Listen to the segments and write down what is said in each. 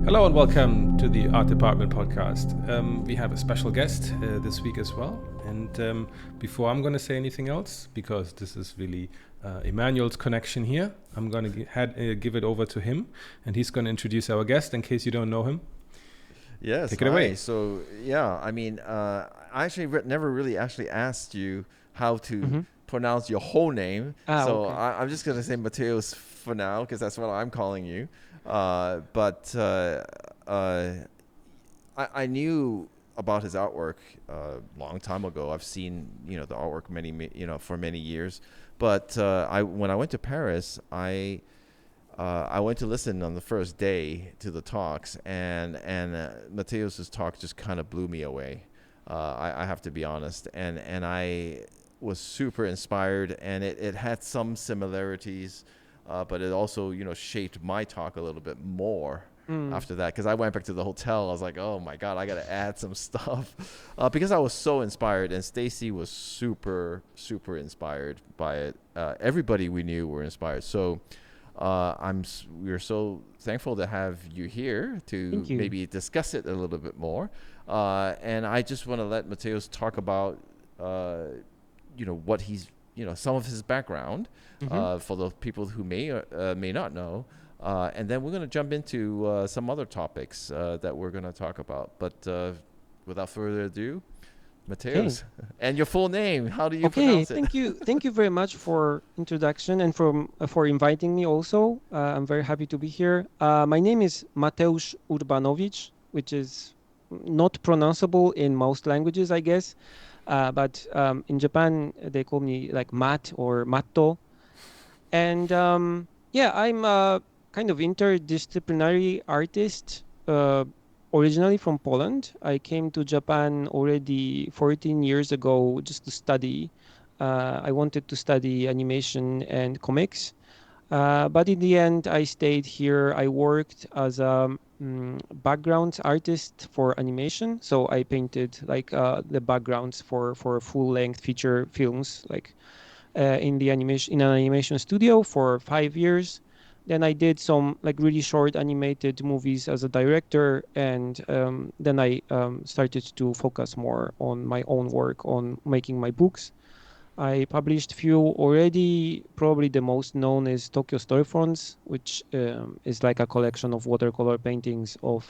Hello and welcome to the Art Department podcast. We have a special guest this week as well. And before I'm going to say anything else, because this is really Emmanuel's connection here, I'm going to give it over to him. And he's going to introduce our guest in case you don't know him. Yes, Take it away. So, I actually never really asked you how to pronounce your whole name. Okay. I'm just going to say Mateusz for now, because that's what I'm calling you. I knew about his artwork a long time ago. I've seen, the artwork for many years. But when I went to Paris, I went to listen on the first day to the talks, and Mateusz's talk just kind of blew me away. I have to be honest, and I was super inspired, and it had some similarities. But it also, shaped my talk a little bit more after that. Because I went back to the hotel. I was like, oh, my God, I got to add some stuff. Because I was so inspired. And Stacy was super, super inspired by it. Everybody we knew were inspired. So we're so thankful to have you here to maybe discuss it a little bit more. And I just want to let Mateusz talk about, what he's, some of his background. For the people who may not know. And then we're going to jump into some other topics that we're going to talk about. But without further ado, Mateusz. Okay. And your full name, how do you pronounce it? Thank you very much for introduction and for inviting me also. I'm very happy to be here. My name is Mateusz Urbanowicz, which is not pronounceable in most languages, I guess. But in Japan, they call me like Matt or Matto. And I'm a kind of interdisciplinary artist, originally from Poland. I came to Japan already 14 years ago just to study. I wanted to study animation and comics. But in the end, I stayed here. I worked as a background artist for animation. So I painted like the backgrounds for full-length feature films, like in an animation studio for 5 years. Then I did some like really short animated movies as a director, and then I started to focus more on my own work, on making my books. I published few already. Probably the most known is Tokyo Storefronts, which is like a collection of watercolor paintings of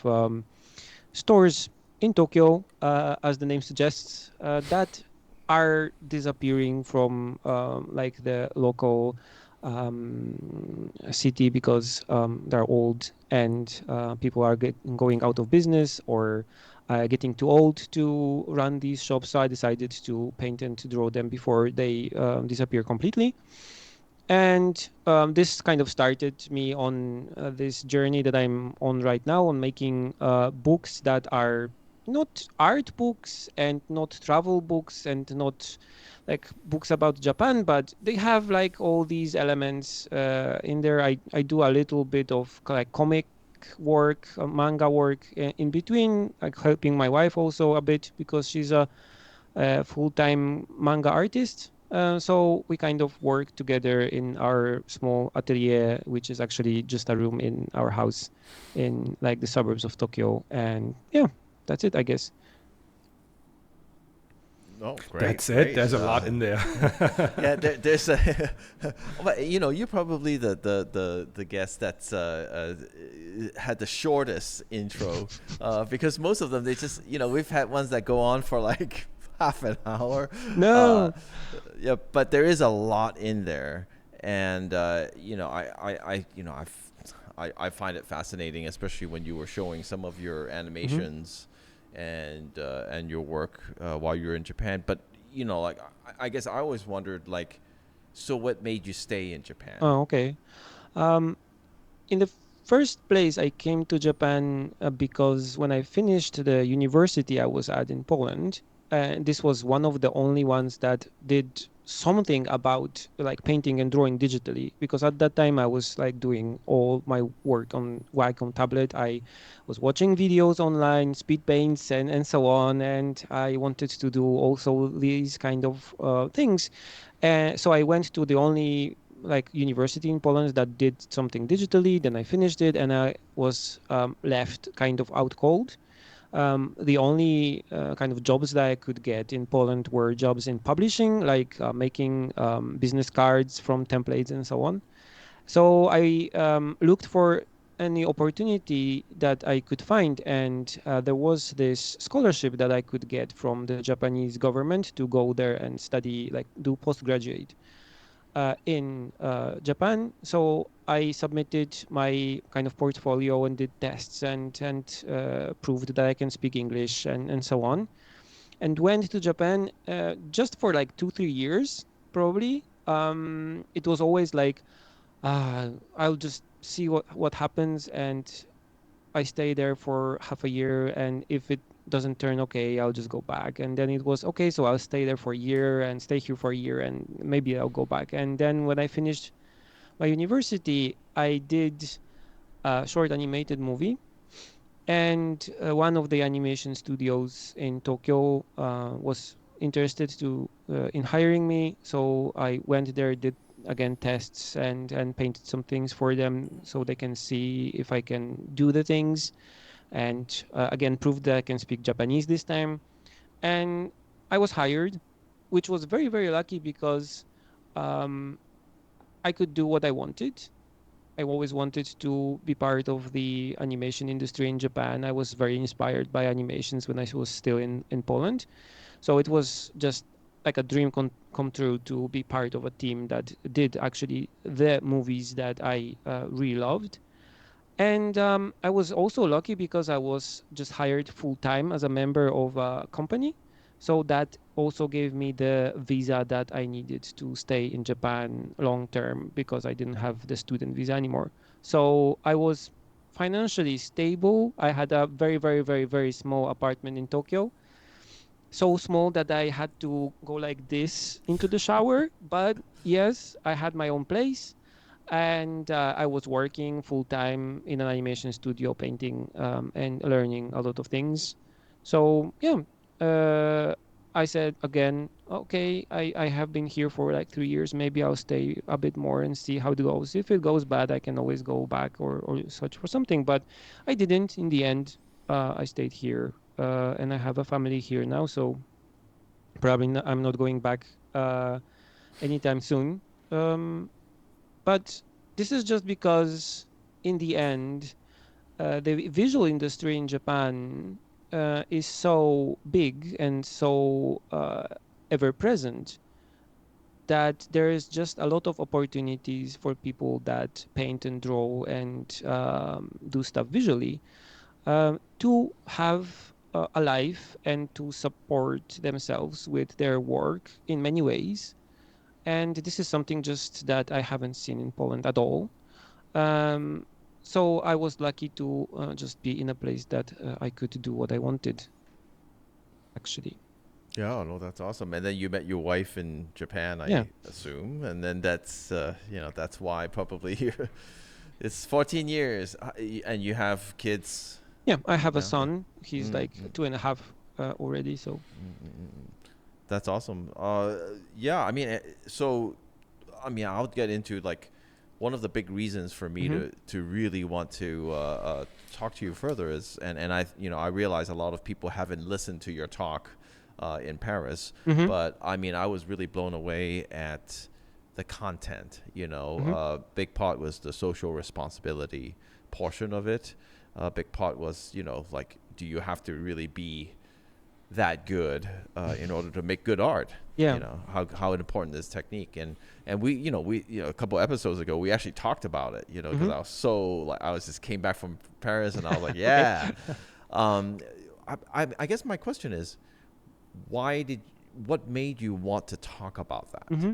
stores in Tokyo, as the name suggests, that are disappearing from like the local city because they're old and people are going out of business or getting too old to run these shops. So I decided to paint and to draw them before they disappear completely. And this kind of started me on this journey that I'm on right now, on making books that are not art books and not travel books and not like books about Japan, but they have like all these elements in there. I do a little bit of like comic work, manga work in between, like helping my wife also a bit because she's a full-time manga artist. So we kind of work together in our small atelier, which is actually just a room in our house in like the suburbs of Tokyo. And yeah, that's it, I guess. Oh, great. That's great. it. There's a lot in there. Yeah, there's a. But you're probably the guest that's had the shortest intro, because most of them they just we've had ones that go on for like half an hour. No. Yeah, but there is a lot in there, and I find it fascinating, especially when you were showing some of your animations. And your work while you were in Japan. But I guess I always wondered, like, so what made you stay in Japan? Oh, okay. In the first place, I came to Japan because when I finished the university I was at in Poland, this was one of the only ones that did something about like painting and drawing digitally, because at that time I was like doing all my work on Wacom tablet. I was watching videos online, speed paints and so on, and I wanted to do also these kind of things. So I went to the only like university in Poland that did something digitally. Then I finished it, and I was left kind of out cold. The only kind of jobs that I could get in Poland were jobs in publishing, like making business cards from templates and so on. So I looked for any opportunity that I could find, and there was this scholarship that I could get from the Japanese government to go there and study, like do postgraduate in Japan. So I submitted my kind of portfolio and did tests and proved that I can speak English and so on, and went to Japan just for like 2-3 years probably. It was always like I'll just see what happens, and I stay there for half a year, and if it doesn't turn okay, I'll just go back. And then it was okay, so I'll stay there for a year and stay here for a year, and maybe I'll go back. And then when I finished my university, I did a short animated movie, and one of the animation studios in Tokyo was interested to in hiring me. So I went there, did again tests and painted some things for them so they can see if I can do the things, and again proved that I can speak Japanese this time. And I was hired, which was very, very lucky because um, I could do what I wanted. I always wanted to be part of the animation industry in Japan. I was very inspired by animations when I was still in Poland. So it was just like a dream come true to be part of a team that did actually the movies that I really loved. And I was also lucky because I was just hired full time as a member of a company. So that also gave me the visa that I needed to stay in Japan long term because I didn't have the student visa anymore. So I was financially stable. I had a very, very, very, very small apartment in Tokyo. So small that I had to go like this into the shower. But yes, I had my own place, and I was working full time in an animation studio, painting and learning a lot of things. So yeah, uh, I said again, okay, I have been here for like 3 years. Maybe I'll stay a bit more and see how it goes. If it goes bad, I can always go back or search for something. But I didn't. In the end, I stayed here, and I have a family here now. So probably I'm not going back anytime soon. Um, but this is just because, in the end, the visual industry in Japan is so big and so ever present that there is just a lot of opportunities for people that paint and draw and do stuff visually to have a life and to support themselves with their work in many ways. And this is something just that I haven't seen in Poland at all. Um, so I was lucky to just be in a place that I could do what I wanted, actually. Yeah, no, that's awesome. And then you met your wife in Japan, Yeah. I assume, and then that's that's why probably you it's 14 years, and you have kids. Yeah, I have a Yeah. son. He's Mm, like mm, 2.5 already. So mm, mm, mm. That's awesome. Yeah, I mean, so I mean, I'll get into like one of the big reasons for me hmm to really want to talk to you further is, and I I realize a lot of people haven't listened to your talk in Paris, hmm but I mean, I was really blown away at the content. hmm Big part was the social responsibility portion of it. Big part was like, do you have to really be that good in order to make good art? yeah. How important is technique, and we a couple episodes ago we actually talked about it, because hmm I was so like I was just came back from Paris and I was like, Okay. yeah. um I guess my question is, what made you want to talk about that? hmm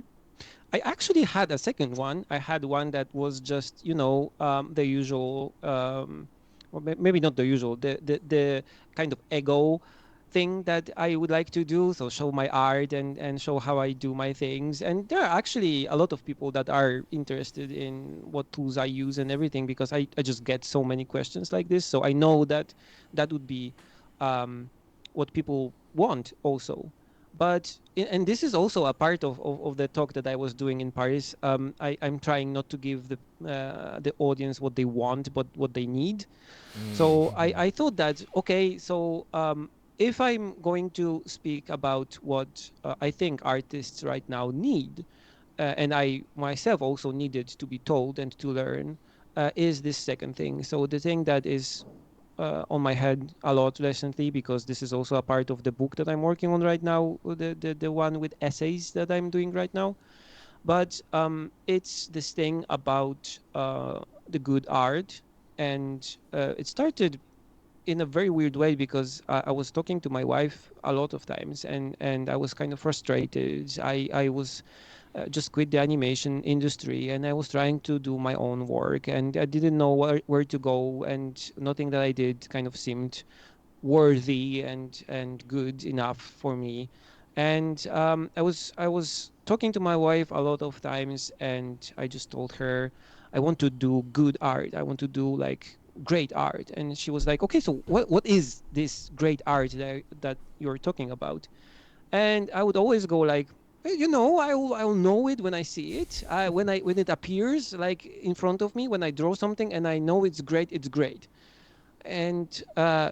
I actually had a second one. I had one that was just, the usual, or maybe not the usual, the kind of ego thing that I would like to do. So show my art and show how I do my things. And there are actually a lot of people that are interested in what tools I use and everything because I just get so many questions like this. So I know that that would be what people want also. And this is also a part of the talk that I was doing in Paris. I'm trying not to give the audience what they want, but what they need. So I thought that, okay, so if I'm going to speak about what I think artists right now need, and I myself also needed to be told and to learn, is this second thing. So the thing that is on my head a lot recently, because this is also a part of the book that I'm working on right now, the one with essays that I'm doing right now. But it's this thing about the good art, and it started in a very weird way because I was talking to my wife a lot of times, and I was kind of frustrated. I was just quit the animation industry, and I was trying to do my own work, and I didn't know where to go, and nothing that I did kind of seemed worthy and good enough for me. And I was talking to my wife a lot of times, and I just told her I want to do good art. I want to do like great art. And she was like, okay, so what is this great art that you're talking about? And I would always go like, I'll know it when I see it. When it appears like in front of me, when I draw something and I know it's great, it's great. And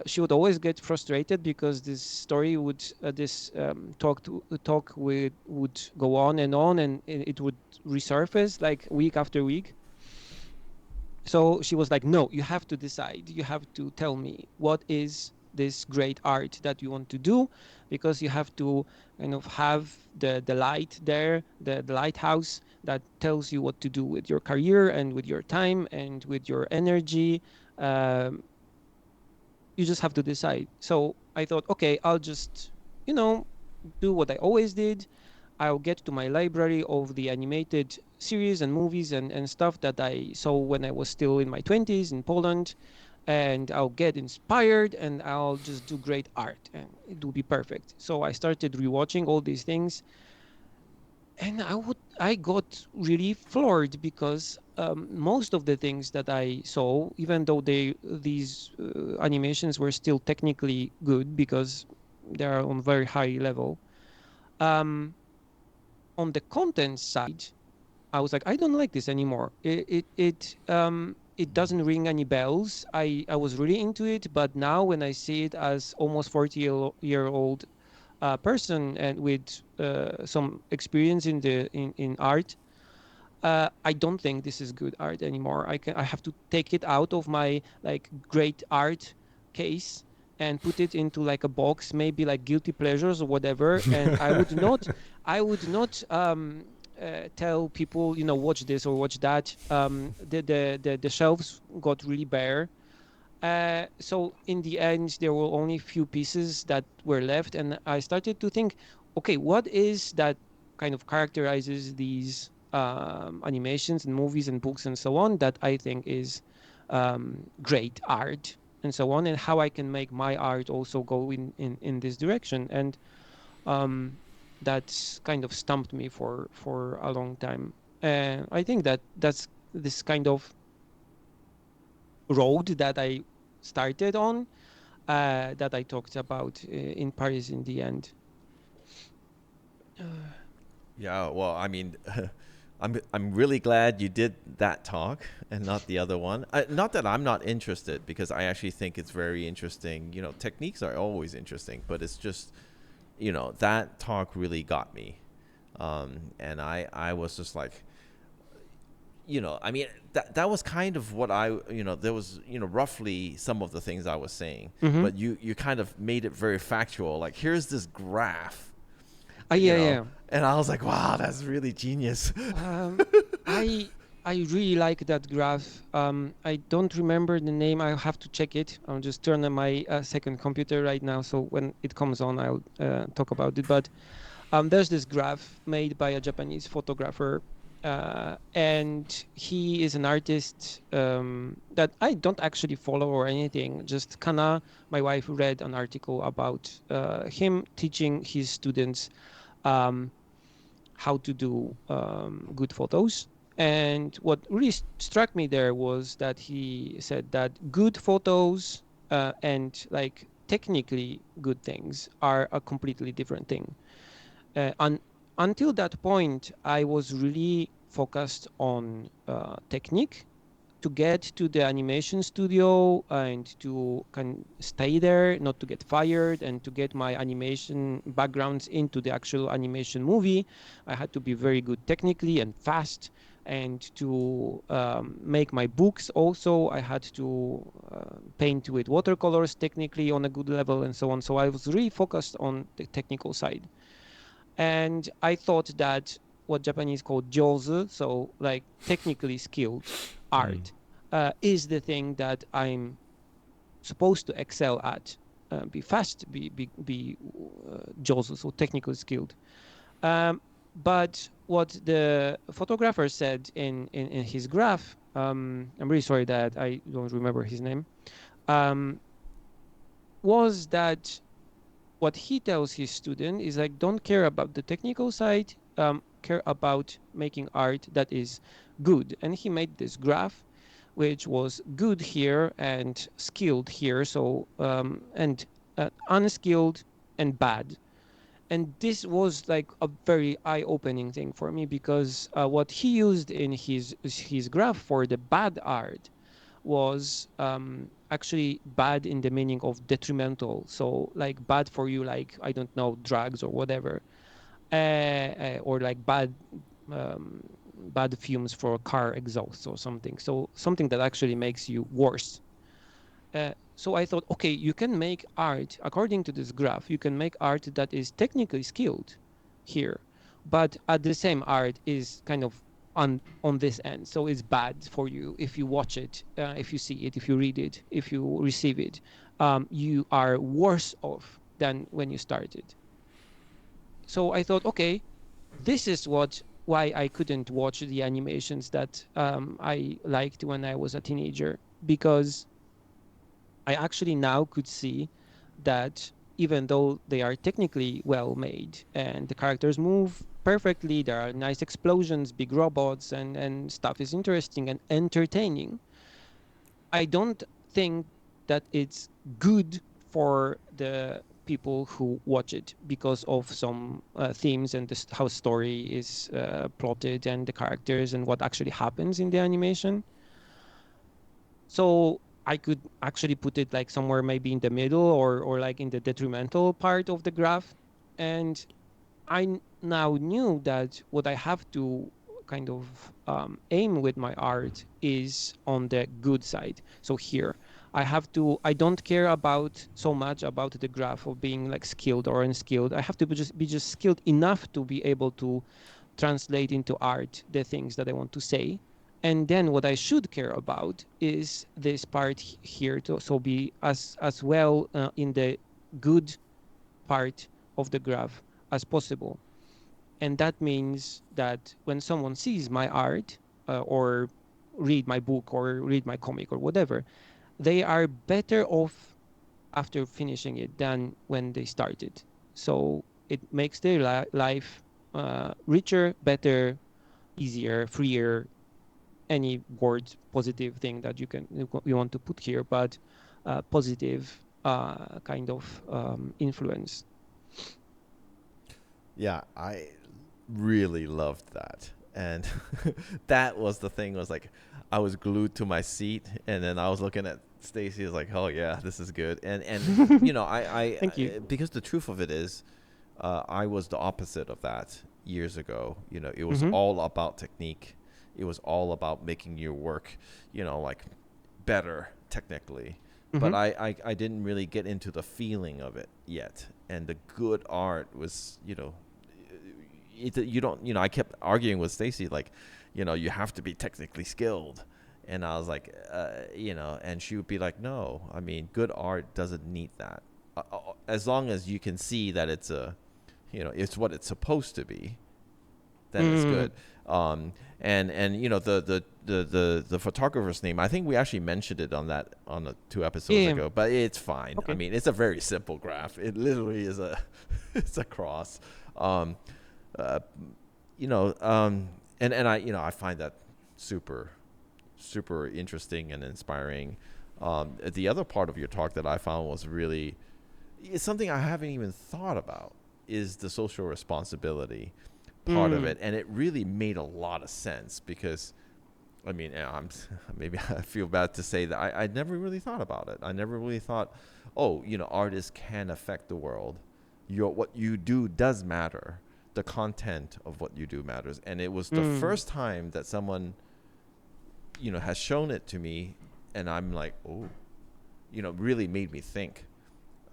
she would always get frustrated because this story would this talk would go on, and it would resurface like week after week. So she was like, no, you have to decide. You have to tell me what is this great art that you want to do, because you have to kind of have the light there, the lighthouse that tells you what to do with your career and with your time and with your energy. Um, you just have to decide. So I thought, okay, I'll just, you know, do what I always did. I'll get to my library of the animated series and movies and stuff that I saw when I was still in my 20s in Poland. And I'll get inspired and I'll just do great art and it will be perfect. So I started rewatching all these things, and I got really floored because most of the things that I saw, even though these animations were still technically good because they are on very high level, um, on the content side, I was like, I don't like this anymore. It doesn't ring any bells. I was really into it, but now when I see it as almost 40-year old person and with some experience in art, I don't think this is good art anymore. I have to take it out of my like great art case and put it into like a box, maybe like guilty pleasures or whatever. And I would not tell people, watch this or watch that. The shelves got really bare. So in the end, there were only few pieces that were left, and I started to think, okay, what is that kind of characterizes these animations and movies and books and so on that I think is great art and so on, and how I can make my art also go in this direction. And that's kind of stumped me for a long time. I think that's this kind of road that I started on, that I talked about in Paris in the end. Yeah, well, I mean, I'm really glad you did that talk and not the other one. Not that I'm not interested, because I actually think it's very interesting. You know, techniques are always interesting, but it's just, that talk really got me, and I was just like, I mean, that was kind of what there was, roughly some of the things I was saying, Mm-hmm. but you kind of made it very factual. Like, here's this graph, Yeah, yeah. and I was like, wow, that's really genius. Um, I I really like that graph. I don't remember the name. I'll have to check it. I'll just turn on my second computer right now, so when it comes on, I'll talk about it. But there's this graph made by a Japanese photographer, and he is an artist that I don't actually follow or anything. Just kinda, my wife read an article about him teaching his students um, how to do good photos. And what really struck me there was that he said that good photos and like technically good things are a completely different thing. Until that point, I was really focused on technique to get to the animation studio and to can stay there, not to get fired, and to get my animation backgrounds into the actual animation movie. I had to be very good technically and fast. And to make my books also, I had to paint with watercolors technically on a good level and so on. So I was really focused on the technical side. And I thought that what Japanese call jozu, so like technically skilled art, is the thing that I'm supposed to excel at, be fast, be jozu, so technically skilled. But what the photographer said in his graph, I'm really sorry that I don't remember his name, was that what he tells his student is like, don't care about the technical side, care about making art that is good. And he made this graph, which was good here and skilled here. So, and unskilled and bad. And this was like a very eye-opening thing for me, because what he used in his graph for the bad art was actually bad in the meaning of detrimental. So like bad for you, like, I don't know, drugs or whatever, or like bad fumes for car exhaust or something. So something that actually makes you worse. So I thought, okay, you can make art, according to this graph, you can make art that is technically skilled here, but at the same art is kind of on this end. So it's bad for you if you watch it, if you see it, if you read it, if you receive it. You are worse off than when you started. So I thought, okay, this is why I couldn't watch the animations that I liked when I was a teenager, because I actually now could see that even though they are technically well made and the characters move perfectly, there are nice explosions, big robots, and stuff is interesting and entertaining, I don't think that it's good for the people who watch it because of some themes and how story is plotted and the characters and what actually happens in the animation. So I could actually put it like somewhere maybe in the middle, or like in the detrimental part of the graph. And now knew that what I have to kind of aim with my art is on the good side. So here I don't care about so much about the graph of being like skilled or unskilled. I have to be just skilled enough to be able to translate into art the things that I want to say. And then what I should care about is this part here, to so be as well in the good part of the graph as possible. And that means that when someone sees my art, or read my book or read my comic or whatever, they are better off after finishing it than when they started. So it makes their life richer, better, easier, freer, any word positive thing that you want to put here, but positive kind of influence. Yeah, I really loved that. And that was the thing, was like I was glued to my seat, and then I was looking at Stacy, was like, "Oh yeah, this is good." And you know, Thank you. because the truth of it is, I was the opposite of that years ago. You know, it was Mm-hmm. all about technique. It was all about making your work, you know, like better technically. But Mm-hmm. I didn't really get into the feeling of it yet. And the good art was, you know, you don't, you know, I kept arguing with Stacy, like, you know, you have to be technically skilled. And I was like, you know, and she would be like, no, I mean, good art doesn't need that. As long as you can see that it's you know, it's what it's supposed to be, then it's Mm-hmm. good. And you know, the photographer's name, I think we actually mentioned it on the 2 episodes Yeah. ago, but it's fine. I Okay. mean, it's a very simple graph. It literally is a it's a cross. Um, uh, you know, and I, you know, I find that super interesting and inspiring. The other part of your talk that I found was really, it's something I haven't even thought about, is the social responsibility part of Mm. it. And it really made a lot of sense because, I mean, maybe I feel bad to say that I never really thought about it. I never really thought, oh, artists can affect the world. What you do does matter. The content of what you do matters. And it was the Mm. first time that someone, has shown it to me, and I'm like, oh, really made me think.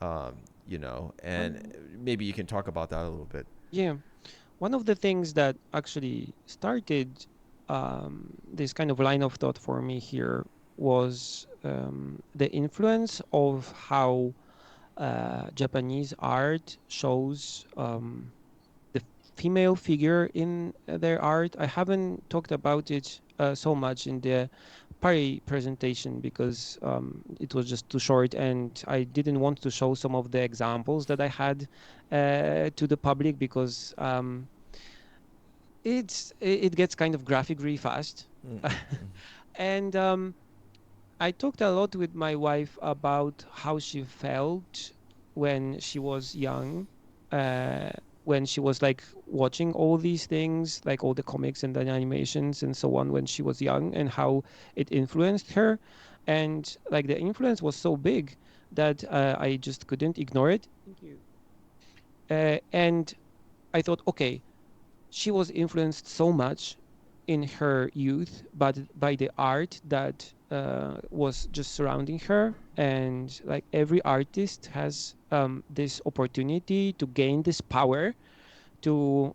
Um, and One, maybe you can talk about that a little bit. yeah. One of the things that actually started this kind of line of thought for me here was the influence of how Japanese art shows the female figure in their art. I haven't talked about it so much in the Paris presentation because it was just too short and I didn't want to show some of the examples that I had to the public because it gets kind of graphic really fast. Mm, mm, And I talked a lot with my wife about how she felt when she was young, uh, when she was like watching all these things, like all the comics and the animations and so on when she was young, and how it influenced her. And like the influence was so big that I just couldn't ignore it. Thank you. And I thought, okay, she was influenced so much in her youth but by the art that was just surrounding her, and like every artist has this opportunity to gain this power to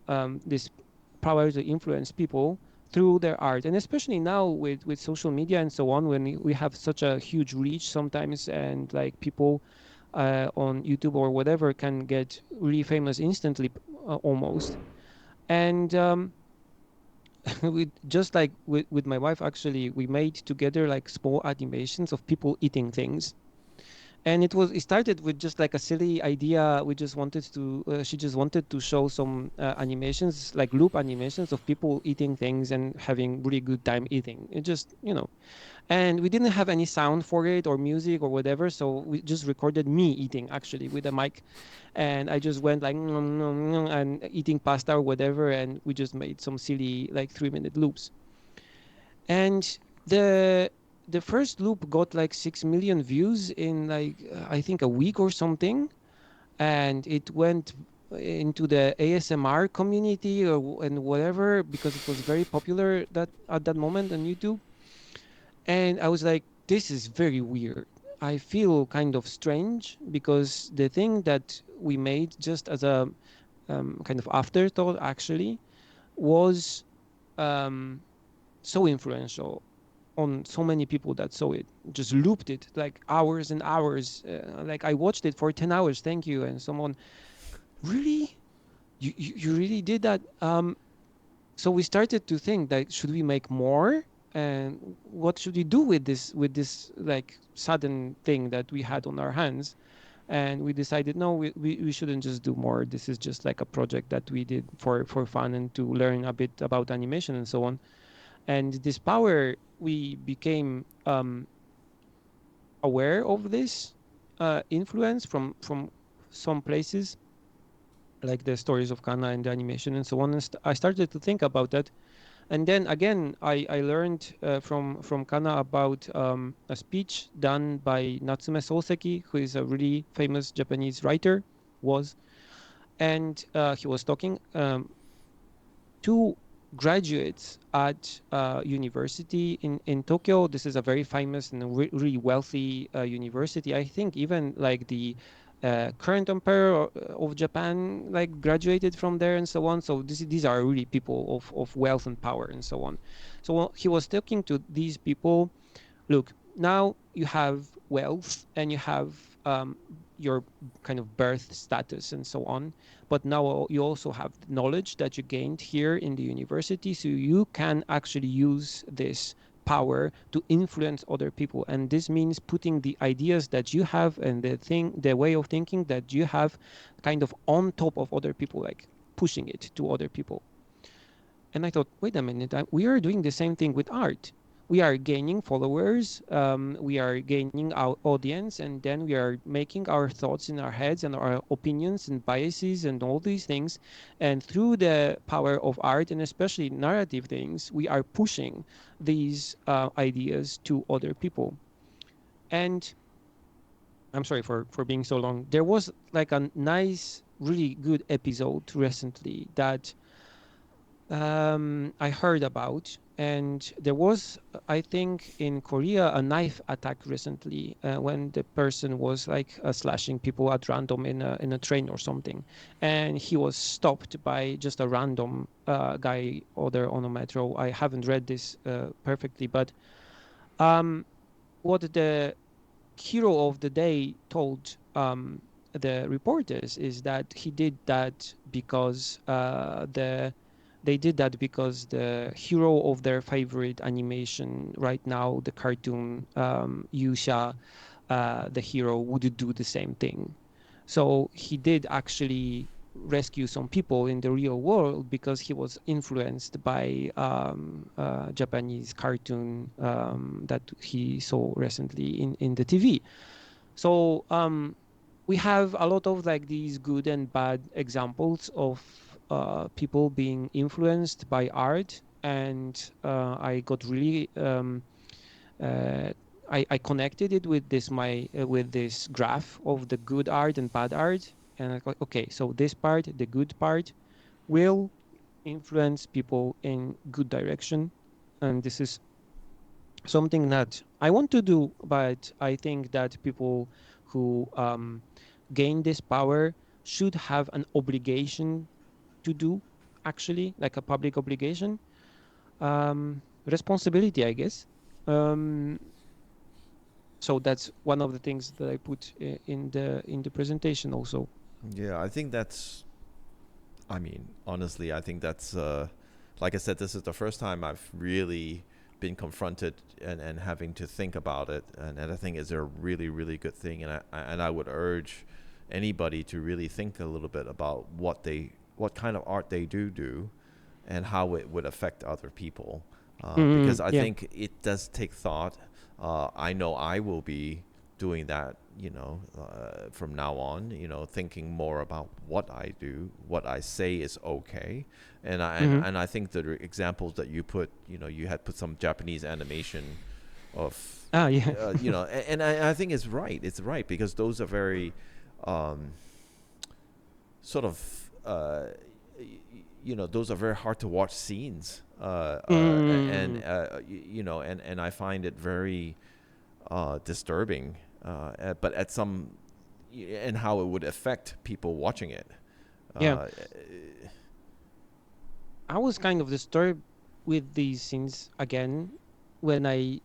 influence people through their art. And especially now with social media and so on, when we have such a huge reach sometimes, and like people on YouTube or whatever can get really famous instantly, almost. And we just like with my wife, actually we made together like small animations of people eating things. And it started with just like a silly idea. We just wanted to She just wanted to show some animations, like loop animations of people eating things and having really good time eating. It just, and we didn't have any sound for it or music or whatever, so we just recorded me eating actually with a mic. And I just went like "Nom, nom, nom," and eating pasta or whatever, and we just made some silly like 3-minute loops. And the the first loop got like 6 million views in like I think a week or something, and it went into the ASMR community and whatever, because it was very popular that at that moment on YouTube. And I was like, this is very weird. I feel kind of strange because the thing that we made just as a kind of afterthought actually was um, so influential on so many people that saw it, just looped it like hours and hours. Like I watched it for 10 hours. Thank you. And someone, really? You really did that? So we started to think that should we make more, and what should we do with this like sudden thing that we had on our hands. And we decided, no, we shouldn't just do more. This is just like a project that we did for fun and to learn a bit about animation and so on. And this power, we became aware of this influence from some places, like the stories of Kana and the animation and so on. And I started to think about that. And then again, I learned from Kana about a speech done by Natsume Soseki, who is a really famous Japanese writer, was. And he was talking to graduates at university in Tokyo. This is a very famous and really wealthy university. I think even like the current emperor of Japan like graduated from there and so on. So these are really people of wealth and power and so on. So he was talking to these people. Look, now you have wealth and you have your kind of birth status and so on, but now you also have the knowledge that you gained here in the university, so you can actually use this power to influence other people. And this means putting the ideas that you have and the way of thinking that you have kind of on top of other people, like pushing it to other people. And I thought, wait a minute, we are doing the same thing with art. we are gaining followers, we are gaining our audience, and then we are making our thoughts in our heads and our opinions and biases and all these things. And through the power of art, and especially narrative things, we are pushing these ideas to other people. And I'm sorry for being so long. There was like a nice, really good episode recently that I heard about, and there was, I think, in Korea, a knife attack recently when the person was like slashing people at random in a train or something, and he was stopped by just a random guy other on a metro. I haven't read this perfectly, but um, what the hero of the day told the reporters is that he did that because they did that because the hero of their favorite animation right now, the cartoon Yusha, the hero, would do the same thing. So he did actually rescue some people in the real world because he was influenced by Japanese cartoon that he saw recently in the TV. So we have a lot of like these good and bad examples of people being influenced by art, and I got really uh, I connected it with this my with this graph of the good art and bad art, and I go, okay, so this part, the good part, will influence people in good direction, and this is something that I want to do, but I think that people who gain this power should have an obligation to do, actually, like a public obligation, responsibility, I guess. Um, so that's one of the things that I put in the presentation also. Yeah, I think that's. I mean, honestly, I think that's. Like I said, this is the first time I've really been confronted and having to think about it, and I think it's a really really good thing, and I would urge anybody to really think a little bit about what kind of art they do, and how it would affect other people, because I Yeah. think it does take thought. I know I will be doing that, from now on, thinking more about what I do, what I say is okay. Hmm. And I think the examples that you put, you had put some Japanese animation of, Ah, yeah. and I think it's right because those are very, um, sort of, those are very hard to watch scenes, Mm, and I find it very disturbing, but at some and how it would affect people watching it. yeah. Uh, I was kind of disturbed with these scenes again when I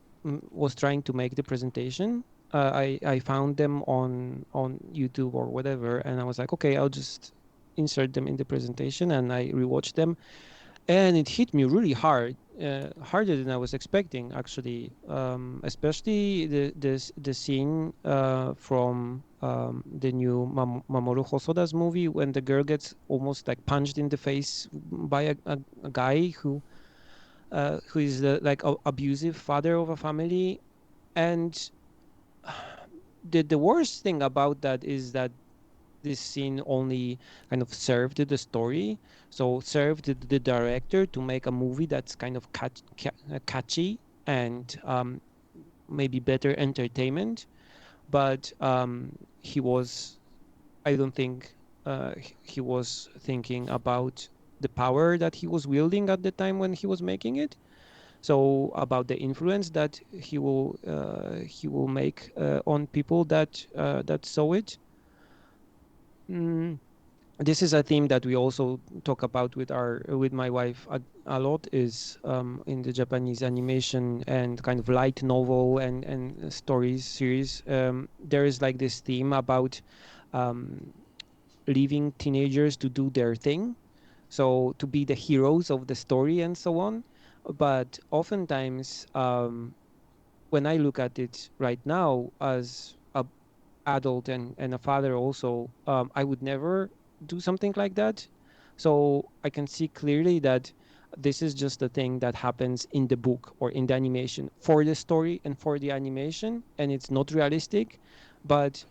was trying to make the presentation. I found them on YouTube or whatever, and I was like, okay, I'll just insert them in the presentation, and I rewatched them, and it hit me really hard, harder than I was expecting, actually. Especially the scene from the new Mamoru Hosoda's movie when the girl gets almost like punched in the face by a guy who is the like abusive father of a family. And the worst thing about that is that this scene only kind of served the story, so served the director to make a movie that's kind of catchy and maybe better entertainment. But he was, I don't think he was thinking about the power that he was wielding at the time when he was making it. So about the influence that he will make on people that saw it. Mm, this is a theme that we also talk about with my wife a lot, is in the Japanese animation and kind of light novel and stories series. There is like this theme about um, leaving teenagers to do their thing, so to be the heroes of the story and so on. But oftentimes, when I look at it right now as a adult and a father also, I would never do something like that. So I can see clearly that This is just a thing that happens in the book or in the animation for the story and for the animation, and it's not realistic. But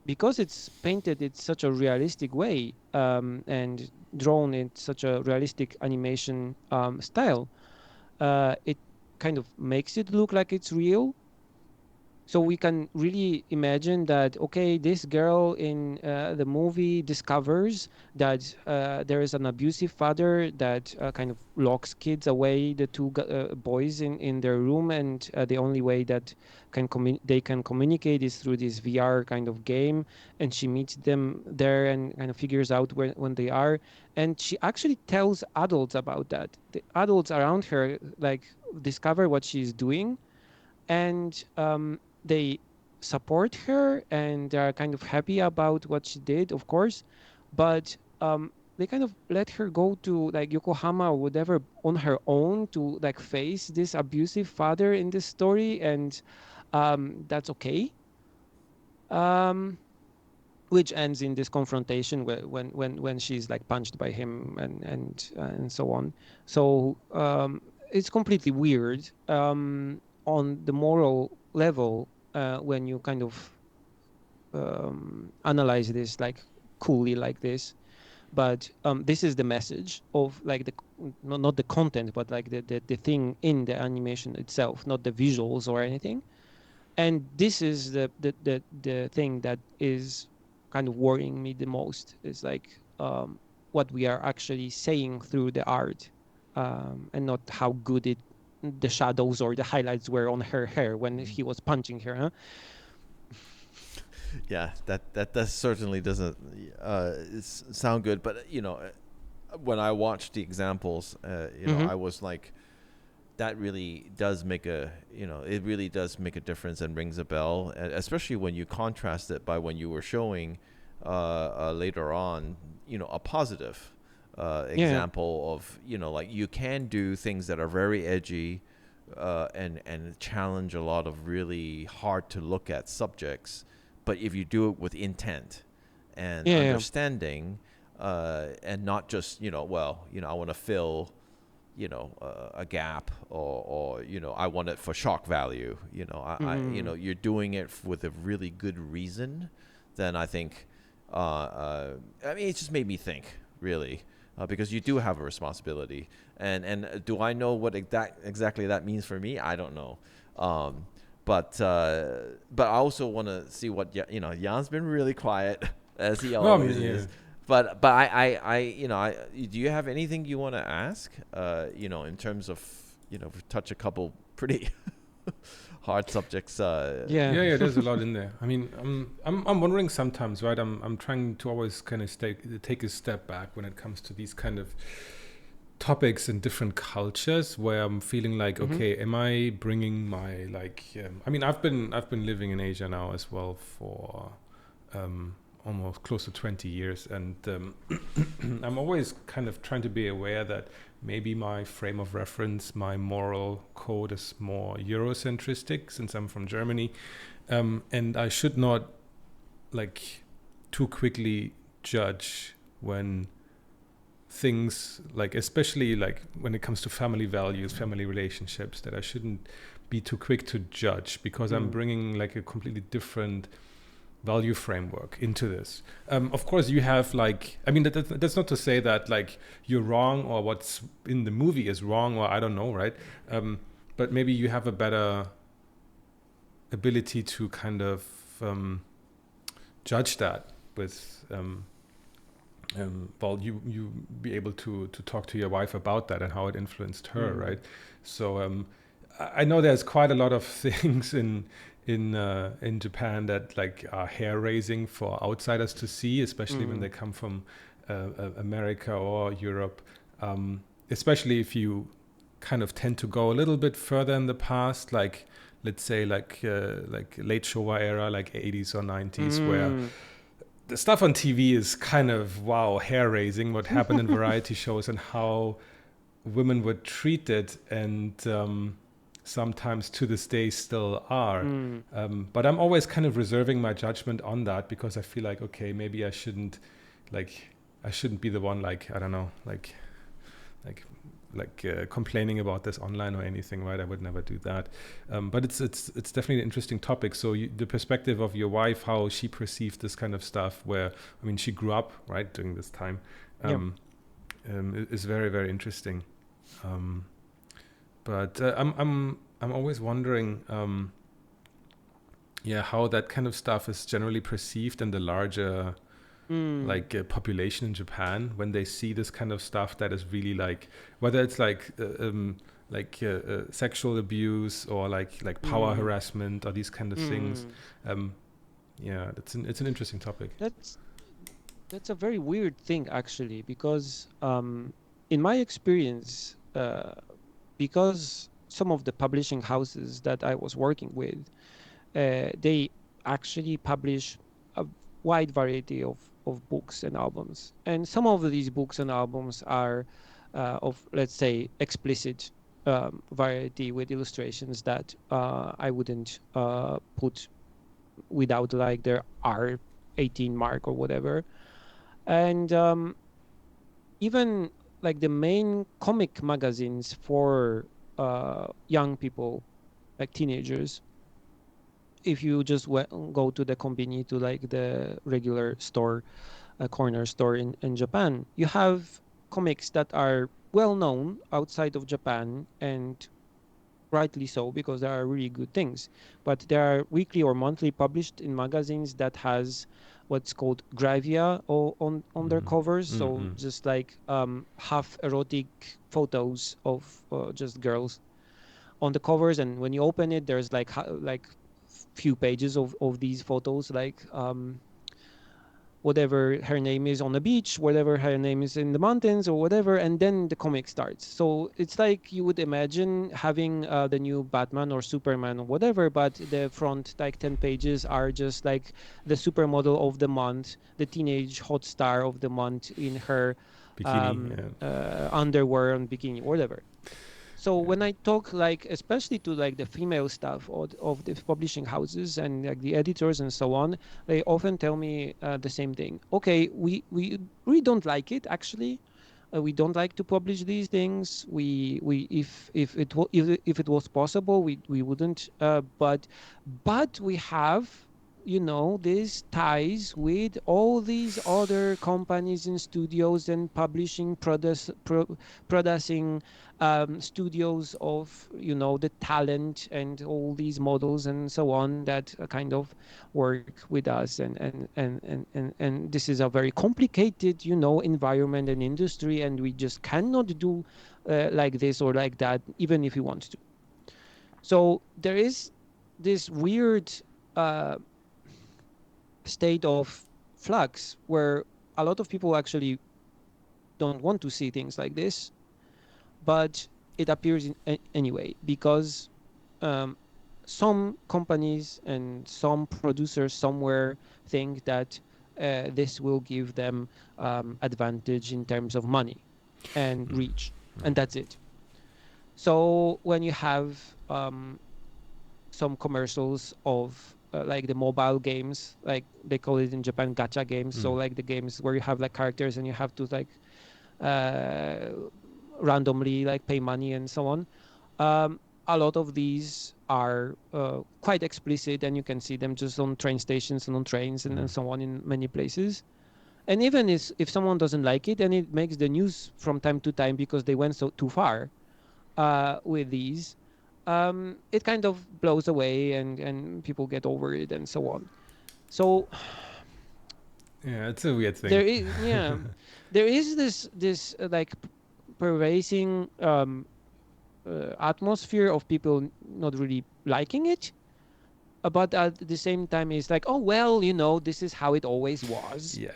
because it's painted in such a realistic way, and drawn in such a realistic animation style, it kind of makes it look like it's real. So we can really imagine that, okay, this girl in the movie discovers that there is an abusive father that kind of locks kids away, the two boys in their room, and the only way that they can communicate is through this VR kind of game, and she meets them there and kind of figures out when they are, and she actually tells adults about that. The adults around her like discover what she's doing, and they support her and they are kind of happy about what she did, of course, but they kind of let her go to like Yokohama or whatever on her own to like face this abusive father in this story, and that's okay. Um, which ends in this confrontation when she's like punched by him and so on. So it's completely weird on the moral level when you kind of analyze this like coolly like this. But this is the message of like the not the content, but like the thing in the animation itself, not the visuals or anything. And this is the thing that is kind of worrying me the most, is like what we are actually saying through the art, and not how good the shadows or the highlights were on her hair when he was punching her, huh? Yeah, that certainly doesn't sound good. But when I watched the examples, Mm-hmm. I was like, that really does make it really does make a difference and rings a bell, especially when you contrast it by when you were showing later on, a positive Yeah. example of, like you can do things that are very edgy and challenge a lot of really hard to look at subjects, but if you do it with intent and Yeah. Yeah. understanding, and not just, I want to fill a gap, or I want it for shock value. Mm-hmm. You're doing it with a really good reason. Then I think, I mean, it just made me think really, because you do have a responsibility. And do I know what exactly that means for me? I don't know. Um, but I also want to see what Jan's been really quiet as he No, I always mean, yeah. is. But I do you have anything you want to ask? In terms of touch a couple pretty hard subjects. Yeah. Yeah, yeah, there's a lot in there. I mean, I'm wondering sometimes, right? I'm trying to always kind of take a step back when it comes to these kind of topics in different cultures, where I'm feeling like, Mm-hmm. okay, am I bringing my like? I mean, I've been living in Asia now as well for almost close to 20 years, and I'm always kind of trying to be aware that maybe my frame of reference, my moral code is more Eurocentristic since I'm from Germany, and I should not like too quickly judge when things like, especially like when it comes to family values, family relationships, that I shouldn't be too quick to judge, because I'm bringing like a completely different value framework into this. Of course, you have like, I mean, that's not to say that like you're wrong or what's in the movie is wrong, or I don't know, right? But maybe you have a better ability to kind of judge that with well, you be able to talk to your wife about that and how it influenced her, right? So I know there's quite a lot of things in Japan that like are hair raising for outsiders to see, especially when they come from America or Europe. Especially if you kind of tend to go a little bit further in the past, like let's say like late Showa era, like 80s or 90s, where the stuff on TV is kind of, wow, hair raising, what happened in variety shows and how women were treated, and sometimes to this day still are. But I'm always kind of reserving my judgment on that, because I feel like, okay, maybe I shouldn't be the one, like, I don't know, like complaining about this online or anything, right? I would never do that. But it's definitely an interesting topic. So the perspective of your wife, how she perceived this kind of stuff, where I mean, she grew up right during this time, is very, very interesting. But I'm always wondering, how that kind of stuff is generally perceived in the larger population in Japan when they see this kind of stuff that is really whether it's sexual abuse or like power harassment or these kind of things. It's an interesting topic. That's a very weird thing actually, because in my experience, because some of the publishing houses that I was working with, they actually publish a wide variety of books and albums. And some of these books and albums are of, let's say, explicit variety with illustrations that I wouldn't put without their R18 mark or whatever. And even the main comic magazines for young people, like teenagers, if you just go to the konbini, to the regular store, a corner store in Japan, you have comics that are well known outside of Japan, and rightly so, because there are really good things. But there are weekly or monthly published in magazines that has what's called gravia on their covers. So just half erotic photos of just girls on the covers, and when you open it, there's few pages of these photos, whatever her name is on the beach, whatever her name is in the mountains or whatever, and then the comic starts. So it's you would imagine having the new Batman or Superman or whatever, but the front 10 pages are just the supermodel of the month, the teenage hot star of the month in her bikini, underwear and bikini, whatever. So when I talk especially to the female staff of the publishing houses and the editors and so on, they often tell me the same thing. Okay, we really don't like it actually. We don't like to publish these things. If it was possible, we wouldn't. But we have these ties with all these other companies and studios and publishing producing studios of the talent and all these models and so on that kind of work with us, and this is a very complicated environment and industry, and we just cannot do like this or like that, even if we want to. So there is this weird state of flux where a lot of people actually don't want to see things like this, but it appears anyway, because some companies and some producers somewhere think that this will give them advantage in terms of money and reach, and that's it. So when you have some commercials of the mobile games, they call it in Japan gacha games, so the games where you have characters and you have to randomly pay money and so on. A lot of these are quite explicit, and you can see them just on train stations and on trains and so on in many places. And even if someone doesn't like it, and it makes the news from time to time because they went too far with these, it kind of blows away and people get over it and so on. So yeah, it's a weird thing. There is this pervasive atmosphere of people not really liking it, but at the same time it's oh well, this is how it always was. Yeah.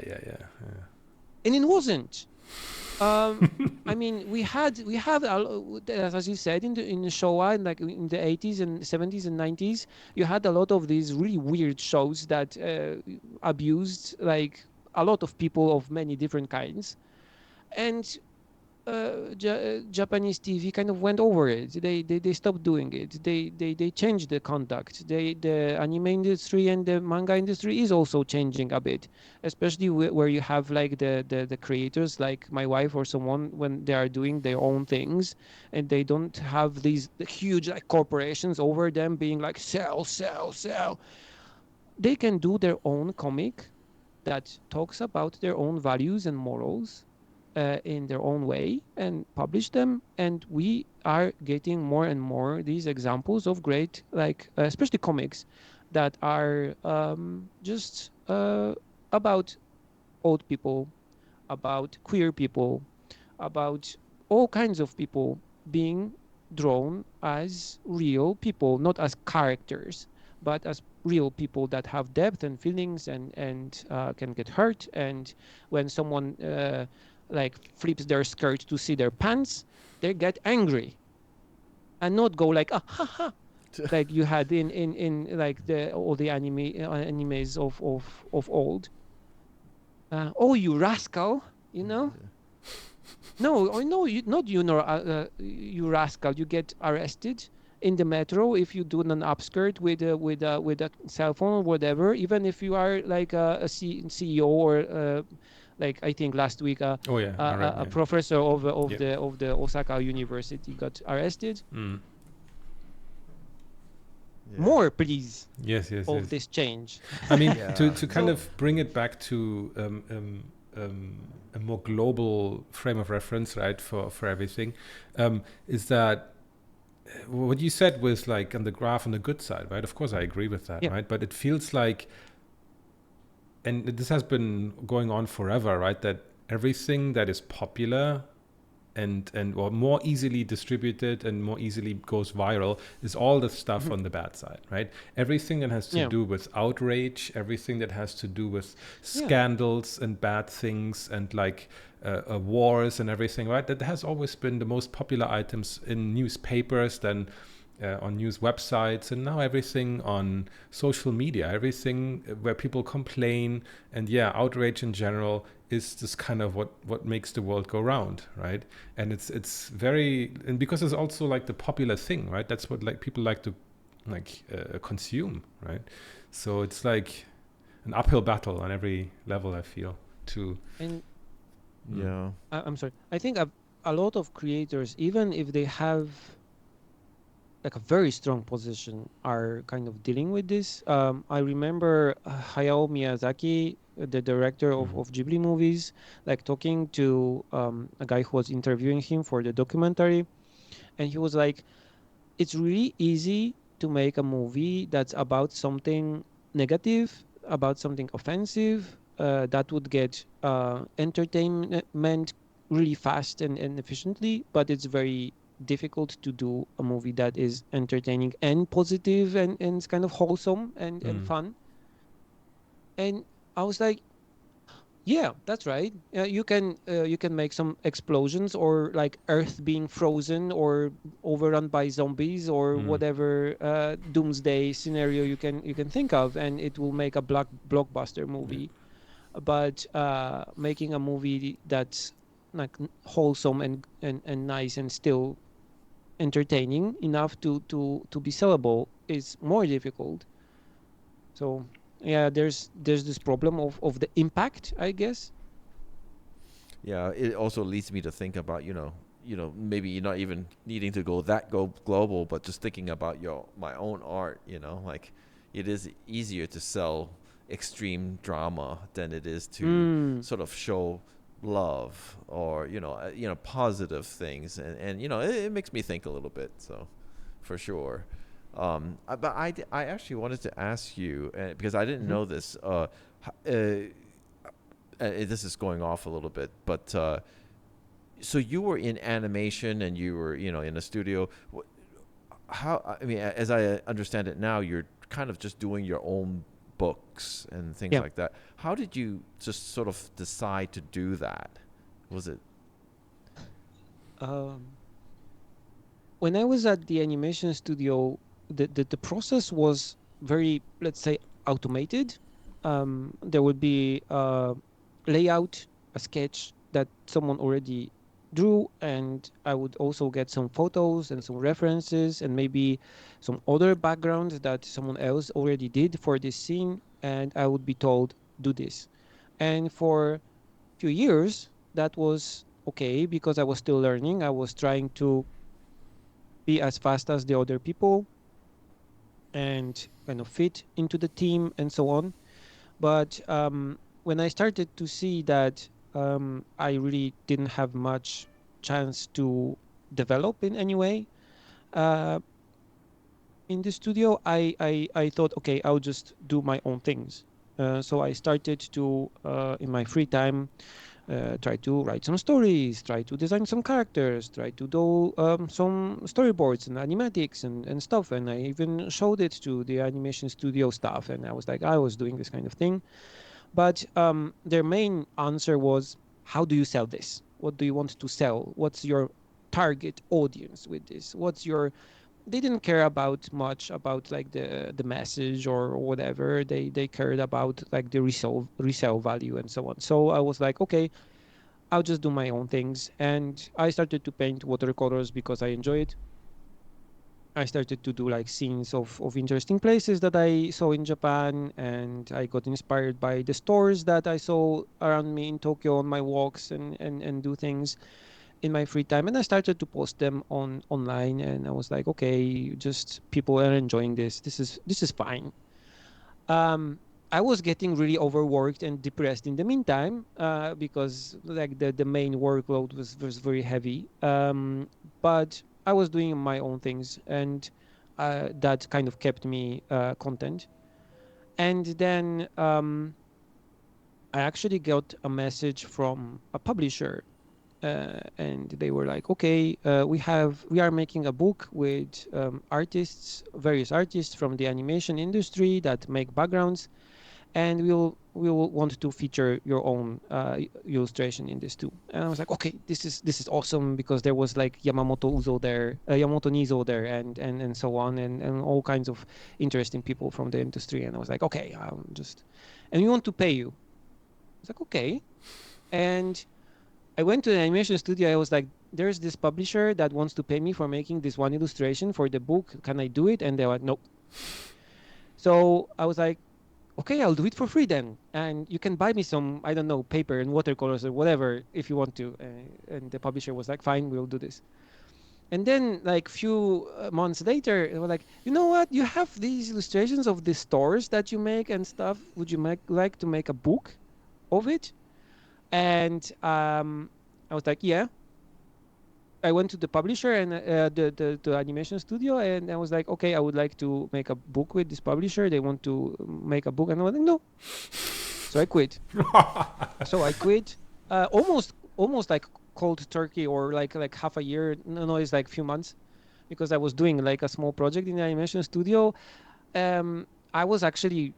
And it wasn't. I mean, we have, as you said, in the Showa, in the 80s and 70s and 90s, you had a lot of these really weird shows that abused a lot of people of many different kinds, and Japanese TV kind of went over it. They stopped doing it. They changed the conduct. The anime industry and the manga industry is also changing a bit, especially where you have like the creators like my wife or someone when they are doing their own things and they don't have these huge like corporations over them being like sell, sell, sell. They can do their own comic that talks about their own values and morals in their own way and publish them. And we are getting more and more these examples of great, like especially comics that are just about old people, about queer people, about all kinds of people being drawn as real people, not as characters, but as real people that have depth and feelings and can get hurt. And when someone like flips their skirt to see their pants, they get angry and not go like ah ha ha like you had in like the all the animes of old. Oh, you rascal, you know. No, I know you not you know you rascal. You get arrested in the metro if you do an upskirt with a cell phone or whatever. Even if you are like CEO or like I think last week Oh yeah, all right, a yeah. professor of Yeah. the Osaka University got arrested. Mm. Yeah. More, please, Yes, yes, of yes. this change. I mean, Yeah. to kind So- of bring it back to a more global frame of reference, right, for everything, is that what you said was like on the graph on the good side, right? Of course, I agree with that, Yeah. right? But it feels like, and this has been going on forever, right? That everything that is popular and or more easily distributed and more easily goes viral is all the stuff on the bad side, right? Everything that has to Yeah. do with outrage, everything that has to do with Yeah. scandals and bad things and like wars and everything, right? That has always been the most popular items in newspapers, then on news websites, and now everything on social media, everything where people complain and outrage in general is just kind of what makes the world go round, right? And it's very, and because it's also like the popular thing, right? That's what like people like to like consume, right? So it's like an uphill battle on every level, I feel, to And Yeah. I'm sorry. I think a lot of creators, even if they have like a very strong position, are kind of dealing with this. I remember Hayao Miyazaki, the director of Ghibli movies, like talking to a guy who was interviewing him for the documentary, and he was like, "It's really easy to make a movie that's about something negative, about something offensive, that would get entertainment really fast and efficiently, but it's very difficult to do a movie that is entertaining and positive and it's kind of wholesome and fun." And I was like, yeah, that's right. You can make some explosions or like Earth being frozen or overrun by zombies or whatever doomsday scenario you can think of, and it will make a blockbuster movie. But making a movie that's like wholesome and nice and still entertaining enough to be sellable is more difficult. So yeah, there's this problem of the impact, I guess. Yeah, it also leads me to think about, maybe you're not even needing to go global, but just thinking about my own art, like it is easier to sell extreme drama than it is to sort of show love or positive things, and it makes me think a little bit, so for sure. But I actually wanted to ask you, because I didn't know this. This is going off a little bit, but so you were in animation and you were, in a studio. How? I mean, as I understand it now, you're kind of just doing your own books and things Yeah. like that. How did you just sort of decide to do that? Was it? When I was at the animation studio, the process was very, let's say, automated. There would be a layout, a sketch that someone already drew, and I would also get some photos and some references and maybe some other backgrounds that someone else already did for this scene, and I would be told, do this. And for a few years, that was okay because I was still learning. I was trying to be as fast as the other people and kind of fit into the team and so on. But when I started to see that I really didn't have much chance to develop in any way uh, in the studio, I thought, okay, I'll just do my own things. So I started to, in my free time, try to write some stories, try to design some characters, try to do some storyboards and animatics and stuff. And I even showed it to the animation studio staff. And I was like, I was doing this kind of thing. But their main answer was, how do you sell this? What do you want to sell? What's your target audience with this? What's your they didn't care about much about like the message or whatever. They cared about like the resale value and so on. So I was like, okay, I'll just do my own things. And I started to paint watercolors because I enjoy it. I started to do like scenes of interesting places that I saw in Japan, and I got inspired by the stores that I saw around me in Tokyo on my walks and do things in my free time. And I started to post them online, and I was like, okay, just people are enjoying this. This is fine. Um, I was getting really overworked and depressed in the meantime, because like the main workload was very heavy. But I was doing my own things, and that kind of kept me content. And then I actually got a message from a publisher, and they were like, okay, we are making a book with various artists from the animation industry that make backgrounds, and we'll want to feature your own illustration in this too. And I was like, okay, this is awesome, because there was like Yamamoto Nizo there, and so on, and all kinds of interesting people from the industry. And I was like, okay, and we want to pay you. I was like, okay. And I went to the animation studio. I was like, there's this publisher that wants to pay me for making this one illustration for the book. Can I do it? And they were like, nope. So I was like, okay, I'll do it for free then. And you can buy me some, I don't know, paper and watercolors or whatever if you want to. And the publisher was like, fine, we'll do this. And then like few months later, they were like, you know what? You have these illustrations of the stores that you make and stuff. Would you like to make a book of it? And I was like, yeah. I went to the publisher and the animation studio, and I was like, okay, I would like to make a book with this publisher. They want to make a book, and I was like, no. So I quit. Almost like cold turkey, or like half a year. No, it's like a few months, because I was doing like a small project in the animation studio. I was actually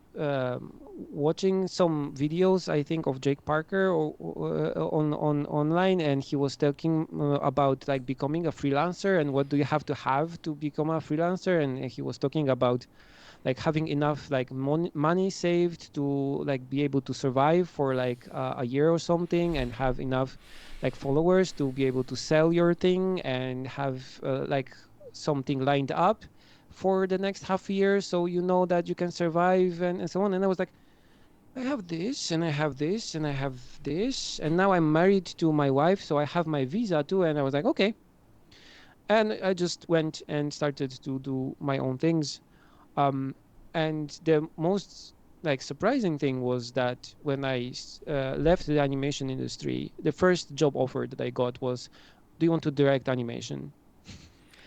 watching some videos, I think, of Jake Parker on online, and he was talking about like becoming a freelancer and what do you have to become a freelancer, and he was talking about like having enough like money saved to like be able to survive for like a year or something, and have enough like followers to be able to sell your thing, and have like something lined up for the next half year, so you know that you can survive, and so on. And I was like, I have this, and I have this, and I have this, and now I'm married to my wife, so I have my visa too. And I was like, okay. And I just went and started to do my own things. Um, and the most like surprising thing was that when I left the animation industry, the first job offer that I got was, do you want to direct animation?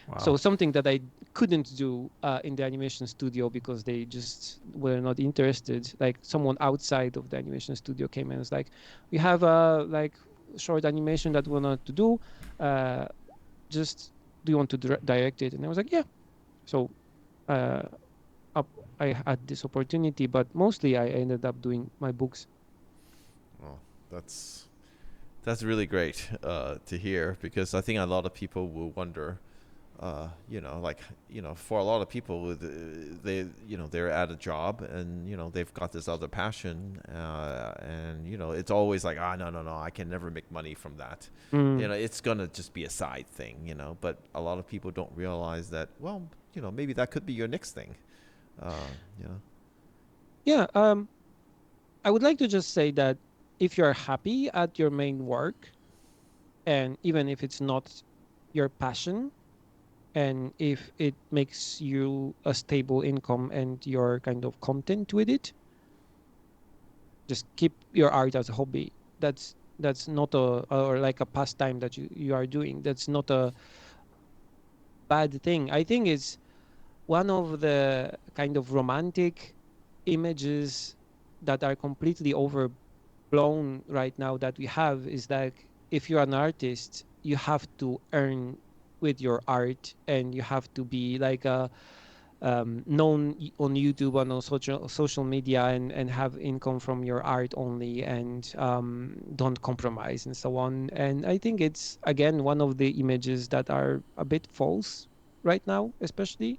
Wow. So something that I couldn't do in the animation studio, because they just were not interested. Like someone outside of the animation studio came and was like, we have a like short animation that we want to do. Uh, just do you want to direct it? And I was like, yeah. So uh, I had this opportunity, but mostly I ended up doing my books. Well, that's really great to hear, because I think a lot of people will wonder like, for a lot of people, they, they're at a job and, they've got this other passion, and, it's always like, no, no, no, I can never make money from that. Mm. It's going to just be a side thing, but a lot of people don't realize that, well, maybe that could be your next thing, you know. Yeah. I would like to just say that if you're happy at your main work, and even if it's not your passion, and if it makes you a stable income and you're kind of content with it, just keep your art as a hobby. That's not a, or like a pastime that you are doing. That's not a bad thing. I think it's one of the kind of romantic images that are completely overblown right now that we have, is like, if you're an artist, you have to earn with your art, and you have to be like a known on YouTube and on social media, and have income from your art only, and don't compromise and so on. And I think it's again one of the images that are a bit false right now, especially.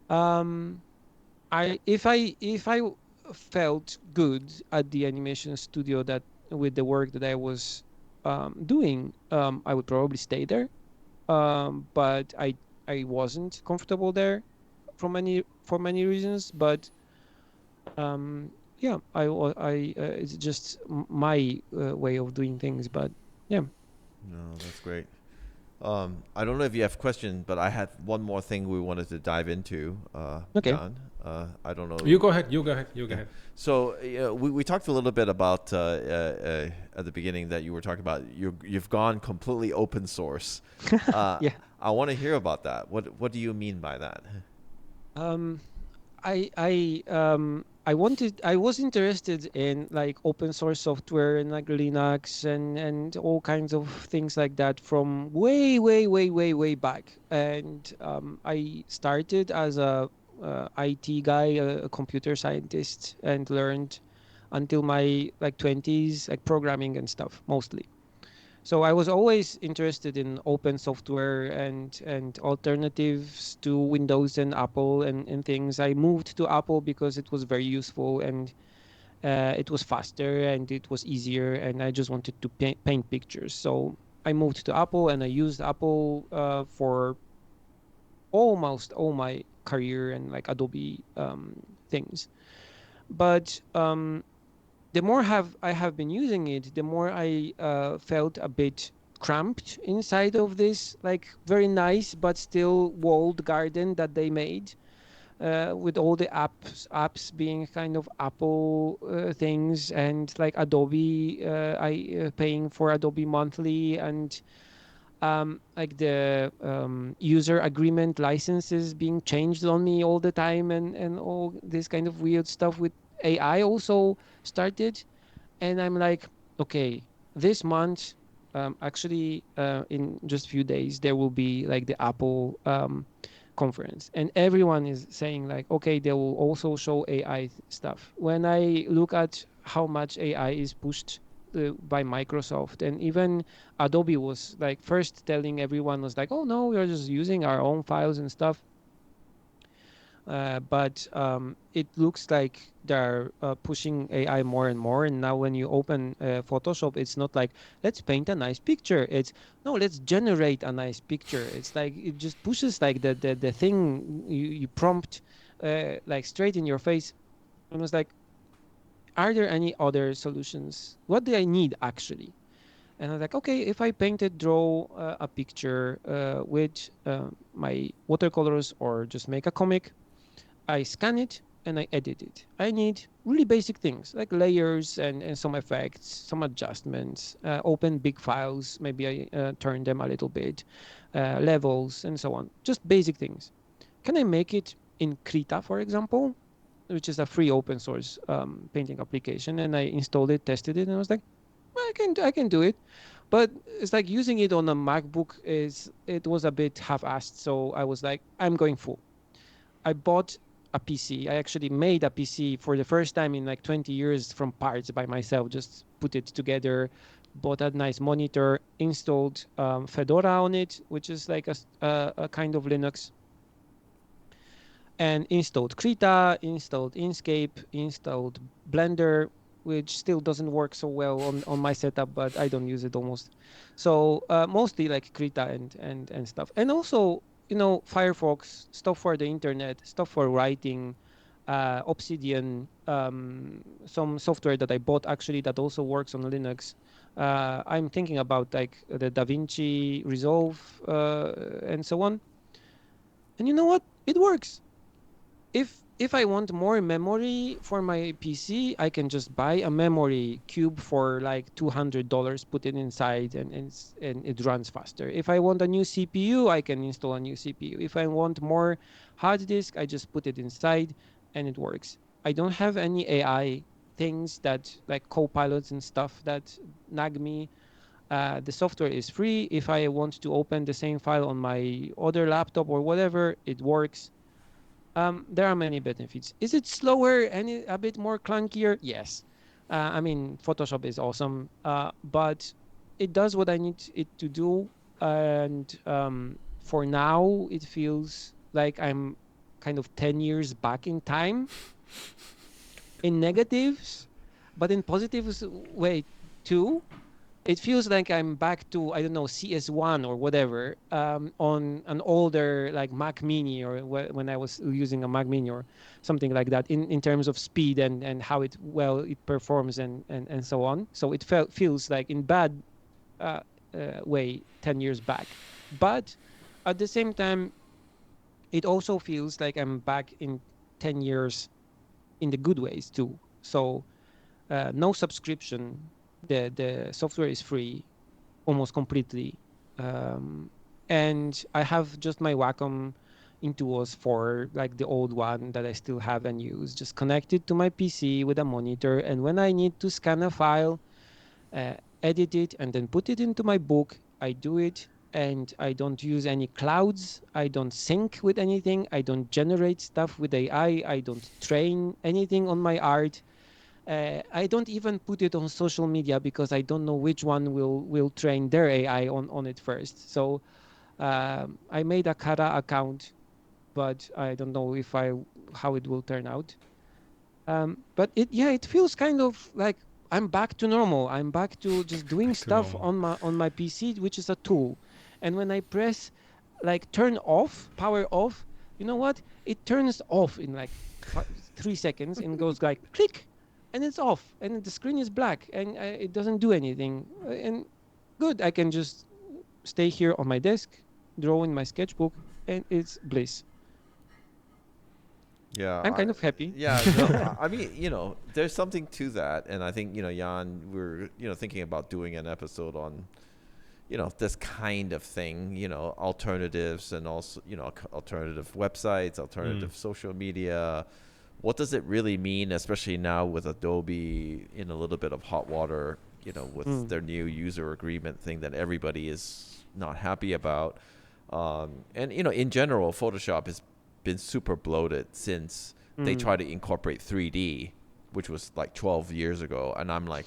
Um, if I felt good at the animation studio, that with the work that I was doing, I would probably stay there. But I wasn't comfortable there for many reasons. But yeah, it's just my way of doing things. But yeah. No, that's great. I don't know if you have questions, but I had one more thing we wanted to dive into, Okay. John. I don't know. You go ahead. You go ahead. You go Yeah. ahead. So we talked a little bit about at the beginning that you were talking about you've gone completely open source. Yeah. I want to hear about that. What do you mean by that? Um, I was interested in like open source software and like Linux and all kinds of things like that from way, way, way, way, way back. And I started as a IT guy, a computer scientist, and learned until my like 20s, like programming and stuff mostly. So I was always interested in open software and alternatives to Windows and Apple and things. I moved to Apple because it was very useful, and it was faster and it was easier, and I just wanted to paint pictures. So I moved to Apple, and I used Apple for almost all my career and like Adobe things. But the more I have been using it, the more I felt a bit cramped inside of this like very nice but still walled garden that they made, with all the apps being kind of Apple things, and like Adobe, I paying for Adobe monthly, and like the user agreement licenses being changed on me all the time, and all this kind of weird stuff with AI also started. And I'm like, okay, this month, actually, in just a few days, there will be like the Apple conference, and everyone is saying like, okay, they will also show AI stuff. When I look at how much AI is pushed by Microsoft, and even Adobe was like first telling everyone was like, oh no, we're just using our own files and stuff. But it looks like they're pushing AI more and more. And now when you open Photoshop, it's not like, let's paint a nice picture. It's, no, let's generate a nice picture. It's like, it just pushes like the thing you prompt like straight in your face. And it's like, are there any other solutions? What do I need actually? And I was like, okay, if I draw a picture with my watercolors, or just make a comic, I scan it and I edit it. I need really basic things like layers and some effects, some adjustments, open big files, maybe I turn them a little bit, levels and so on. Just basic things. Can I make it in Krita, for example, which is a free open source painting application? And I installed it, tested it, and I was like, well, I can do it. But it's like using it on a MacBook, it was a bit half-assed. So I was like, I'm going full. I bought a PC. I actually made a PC for the first time in like 20 years from parts by myself, just put it together, bought a nice monitor, installed Fedora on it, which is like a kind of Linux, and installed Krita, installed Inkscape, installed Blender, which still doesn't work so well on my setup, but I don't use it almost. So mostly like Krita and stuff. And also, Firefox, stuff for the internet, stuff for writing, Obsidian, some software that I bought actually that also works on Linux. I'm thinking about like the DaVinci Resolve and so on. And you know what? It works. If I want more memory for my PC, I can just buy a memory cube for like $200, put it inside, and it runs faster. If I want a new CPU, I can install a new CPU. If I want more hard disk, I just put it inside and it works. I don't have any AI things that like co-pilots and stuff that nag me. The software is free. If I want to open the same file on my other laptop or whatever, it works. There are many benefits. Is it slower and a bit more clunkier? Yes. I mean, Photoshop is awesome, but it does what I need it to do. And for now, it feels like I'm kind of 10 years back in time in negatives, but in positives way too. It feels like I'm back to, I don't know, CS1 or whatever, on an older like Mac Mini, or when I was using a Mac Mini or something like that, in terms of speed and how it performs and so on. So it feels like in bad way 10 years back. But at the same time, it also feels like I'm back in 10 years in the good ways too. So no subscription. The software is free almost completely. And I have just my Wacom Intuos for like the old one that I still have and use, just connected to my PC with a monitor. And when I need to scan a file, edit it, and then put it into my book, I do it. And I don't use any clouds. I don't sync with anything. I don't generate stuff with AI. I don't train anything on my art. I don't even put it on social media because I don't know which one will train their AI on it first. So I made a Kara account, but I don't know how it will turn out. But it feels kind of like I'm back to normal. I'm back to just doing stuff on my PC, which is a tool. And when I press like turn off, power off, you know what? It turns off in like 3 seconds and goes like click, and it's off, and the screen is black, and it doesn't do anything. And good, I can just stay here on my desk, draw in my sketchbook, and it's bliss. Yeah, I'm kind of happy. Yeah, no, I mean, there's something to that, and I think, Jan, we're, thinking about doing an episode on, this kind of thing, alternatives, and also, alternative websites, alternative social media. What does it really mean, especially now with Adobe in a little bit of hot water, with their new user agreement thing that everybody is not happy about. And, in general, Photoshop has been super bloated since they tried to incorporate 3D, which was like 12 years ago. And I'm like,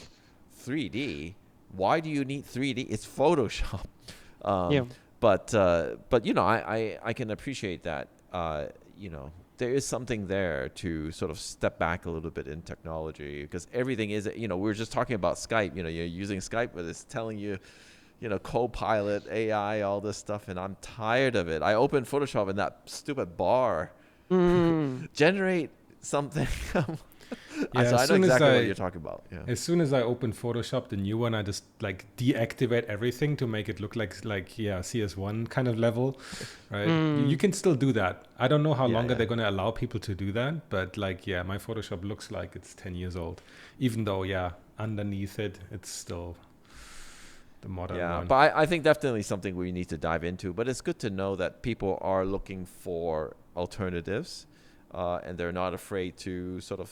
3D? Why do you need 3D? It's Photoshop. But I can appreciate that, there is something there to sort of step back a little bit in technology, because everything is, we were just talking about Skype, you're using Skype, but it's telling you, Copilot, AI, all this stuff, and I'm tired of it. I open Photoshop and that stupid bar generate something. Yeah, so I know exactly what you're talking about. Yeah. As soon as I open Photoshop, the new one, I just like deactivate everything to make it look like CS1 kind of level, right? You can still do that. I don't know how long they're going to allow people to do that, but my Photoshop looks like it's 10 years old, even though underneath it's still the modern one. But I think definitely something we need to dive into. But it's good to know that people are looking for alternatives. And they're not afraid to sort of,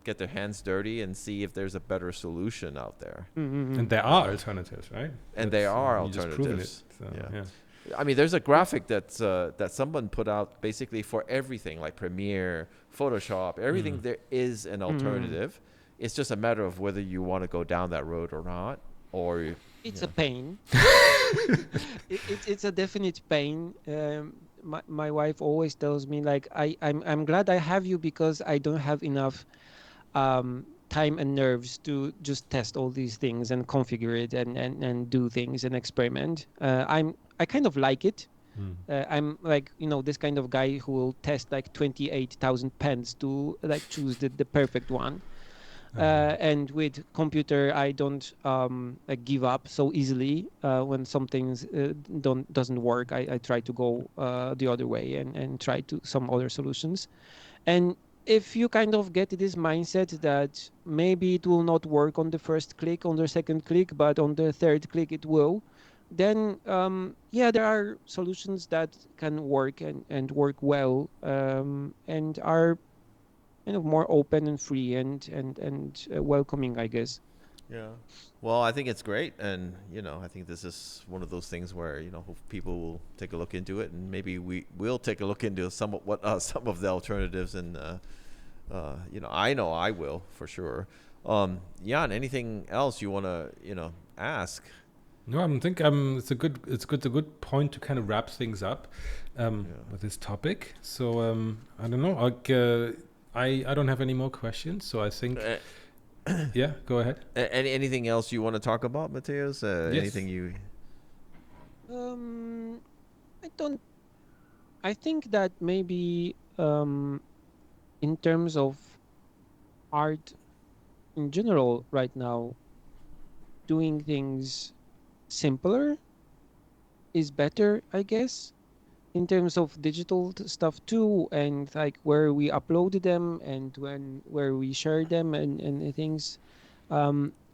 get their hands dirty and see if there's a better solution out there. And there are alternatives, right? And there are alternatives. I mean, there's a graphic that someone put out basically for everything, like Premiere, Photoshop, everything. There is an alternative. It's just a matter of whether you want to go down that road or not, or It's a yeah. pain. It's a definite pain. My wife always tells me like I'm glad I have you because I don't have enough time and nerves to just test all these things and configure it and do things and experiment. I kind of like it. Mm. I'm like, this kind of guy who will test like 28,000 pens to like choose the perfect one. And with computer, I don't like give up so easily when something doesn't work. I try to go the other way and try to some other solutions. And if you kind of get this mindset that maybe it will not work on the first click, on the second click, but on the third click it will, then yeah, there are solutions that can work and work well and are kind of more open and free and welcoming, I guess. Yeah. Well, I think it's great, and I think this is one of those things where hope people will take a look into it, and maybe we will take a look into some of the alternatives, and I know I will for sure. Jan, anything else you want to ask? No, I think it's a good point to kind of wrap things up with this topic. So I don't know. I don't have any more questions. So I think yeah, go ahead. Anything else you want to talk about, Mateusz? Yes. Anything you? I don't. I think that maybe in terms of art in general, right now, doing things simpler is better, I guess, in terms of digital stuff too, and like where we upload them and where we share them and things.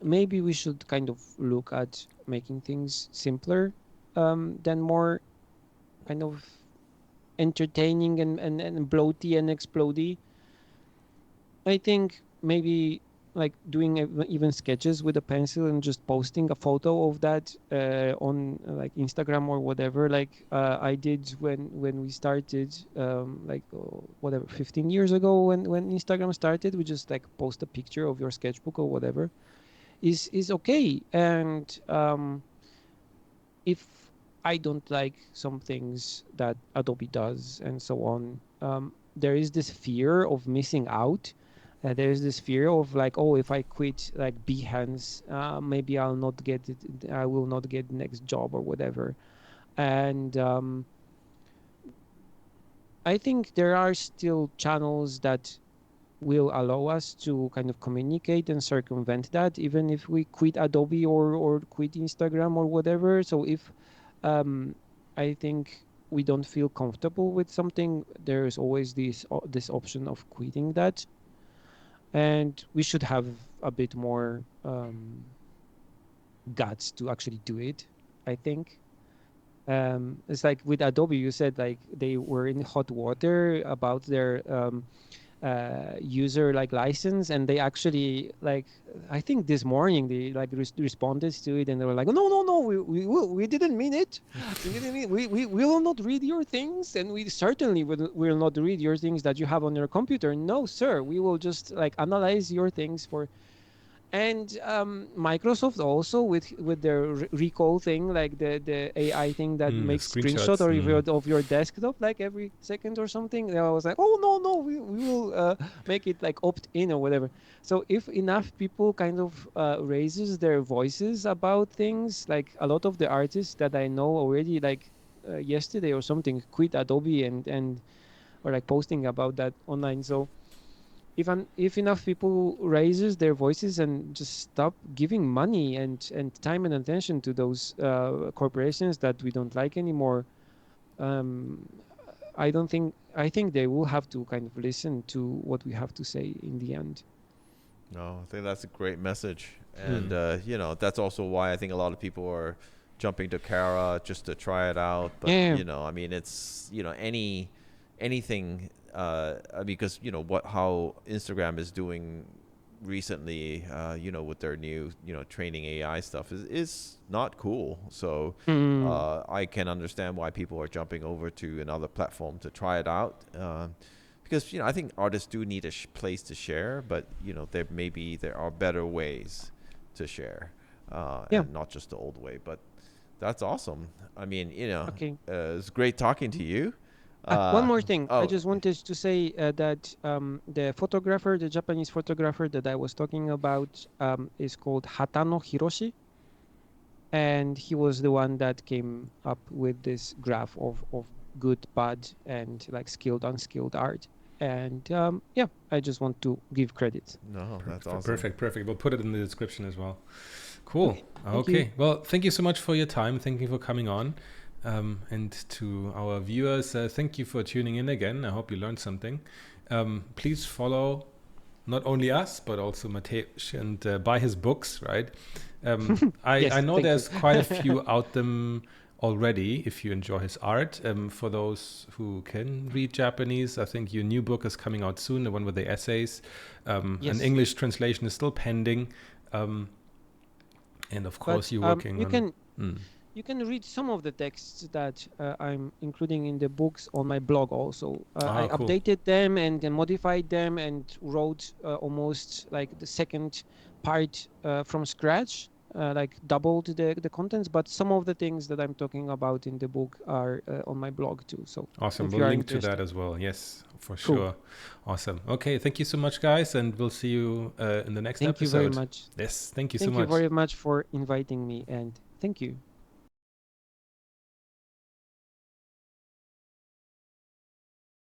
Maybe we should kind of look at making things simpler, than more kind of entertaining and bloaty and explodey. I think maybe like doing even sketches with a pencil and just posting a photo of that on like Instagram or whatever, like I did when we started, like whatever 15 years ago when Instagram started. We just like post a picture of your sketchbook or whatever is okay. And if I don't like some things that Adobe does and so on, there is this fear of missing out. There is this fear of like, oh, if I quit like Behance, maybe I'll not get it. I will not get the next job or whatever. And I think there are still channels that will allow us to kind of communicate and circumvent that, even if we quit Adobe or quit Instagram or whatever. So if I think we don't feel comfortable with something, there is always this option of quitting that, and we should have a bit more guts to actually do it, I think. It's like with Adobe, you said like they were in hot water about their user like license, and they actually like, I think this morning they like responded to it, and they were like, no, we didn't mean it. We will not read your things, and we certainly will not read your things that you have on your computer. No sir, we will just like analyze your things for. And Microsoft also with their recall thing, like the AI thing that The makes screenshot screenshots. of your desktop like every second or something. And I was like, oh no, we will make it like opt in or whatever. So if enough people kind of raises their voices about things, like a lot of the artists that I know already, like yesterday or something, quit Adobe and or like posting about that online. So if enough people raises their voices and just stop giving money and time and attention to those corporations that we don't like anymore, um, I think they will have to kind of listen to what we have to say in the end. No, I think that's a great message, and Hmm. that's also why I think a lot of people are jumping to Kara just to try it out. But Yeah. I mean, it's anything because what how Instagram is doing recently, with their new training AI stuff is not cool. So Mm. I can understand why people are jumping over to another platform to try it out. Because I think artists do need a place to share, but there are better ways to share. and not just the old way. But that's awesome. I mean, Okay. it's great talking to you. One more thing. I Oh, just wanted to say that the Japanese photographer that I was talking about, is called Hatano Hiroshi. And he was the one that came up with this graph of good, bad, and like skilled, unskilled art. And I just want to give credit. no, that's awesome. Perfect. We'll put it in the description as well. Cool. Thank you. Well, thank you so much for your time. Thank you for coming on. And to our viewers, thank you for tuning in again. I hope you learned something. Please follow not only us, but also Mateusz and buy his books, right? Yes, I know thank there's you. quite a few out them already if you enjoy his art. For those who can read Japanese, I think your new book is coming out soon, the one with the essays. Yes. An English translation is still pending. And of course, But you're working you on... can Mm. you can read some of the texts that I'm including in the books on my blog also. I Cool. updated them and then modified them and wrote almost like the second part from scratch, like doubled the contents. But some of the things that I'm talking about in the book are on my blog too. So Awesome. if We'll you are link to that interested. as well. Yes, for Cool. sure. Awesome. Okay. Thank you so much, guys. And we'll see you in the next Thank you very episode. much. Yes. Thank you so Thank you much. very much for inviting me, and thank you.